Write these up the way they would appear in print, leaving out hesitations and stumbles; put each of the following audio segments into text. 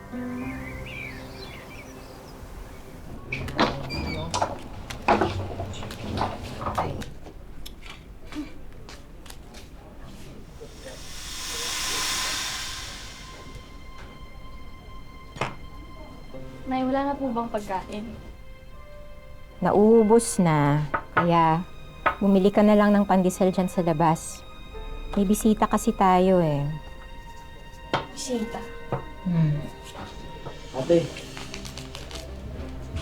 Nay, wala na po bang pagkain? Nauubos na. Kaya bumili ka na lang ng pandesal dyan sa labas. May bisita kasi tayo eh. Bisita. Ate,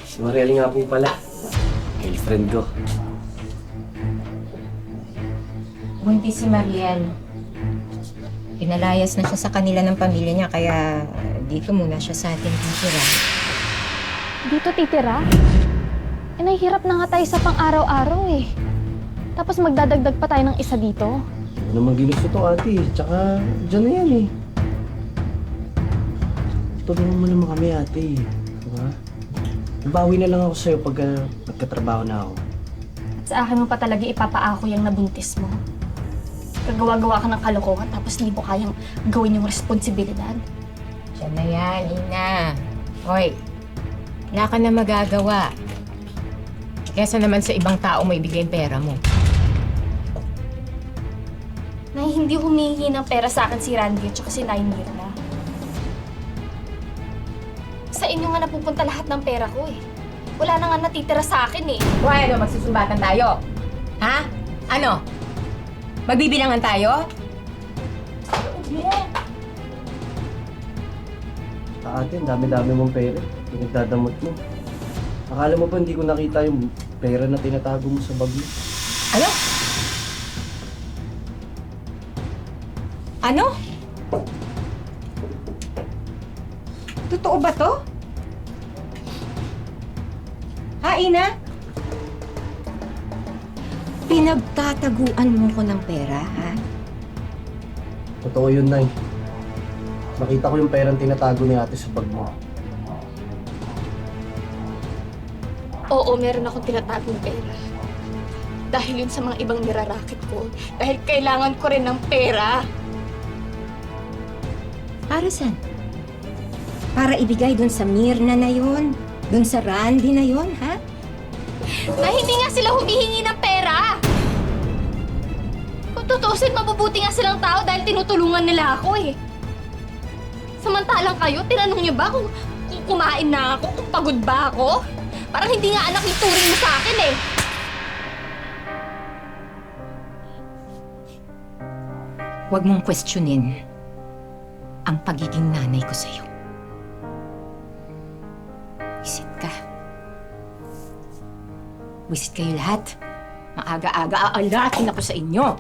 si Mariel nga po pala. Girlfriend ko. Buntis si Mariel. Pinalayas na siya sa kanila ng pamilya niya, kaya dito muna siya sa atin titira. Dito titira? Eh, nahihirap na nga tayo sa pang-araw-araw eh. Tapos magdadagdag pa tayo ng isa dito. Ano naman ginusto to, ate? Tsaka, dyan na yan eh. Tulungan mo naman kami, ate. Diba? Bawi na lang ako sa'yo pag nagkatrabaho na ako. At sa akin mo pa talaga ipapaako yung nabuntis mo. Gagawa-gawa ka ng kalokohan tapos hindi mo kayang gawin yung responsibilidad. Diyan na yan, Ina. Hoy, wala ka na magagawa. Kesa naman sa ibang tao mo ibigay yung pera mo. Nay, hindi humihingi ng pera sa akin si Randy at si Nay Mirna. Sa inyo nga napupunta lahat ng pera ko eh. Wala na nga natitira sa akin eh. Hoy, ano, magsusumbatan tayo? Ha? Ano? Magbibilangan tayo? Ate, ang dami-dami mong pera. Pinagdadamot mo. Akala mo ba hindi ko nakita yung pera na tinatago mo sa bag mo? Ano? Ano? Totoo ba to? Ha, Ina? Pinagtataguan mo ko ng pera, ha? Totoo yun, Nay. Nakita ko yung perang tinatago ni ate sa bag mo. Oo, meron akong tinatagong pera. Dahil yun sa mga ibang niraraket ko. Dahil kailangan ko rin ng pera. Para saan? Para ibigay dun sa Mirna na yon? Dun sa Randy na yon, ha? Na hindi nga sila humihingi ng pera. Kung tutusin, mabubuti nga silang tao dahil tinutulungan nila ako eh. Samantalang kayo, tinanong niyo ba kung kumain na ako, kung pagod ba ako? Parang hindi nga anak yung turing mo sa akin eh. Huwag mong questionin ang pagiging nanay ko sa'yo. Wisit ka. Wisit kayo lahat. Maaga-aga aalatin ako sa inyo.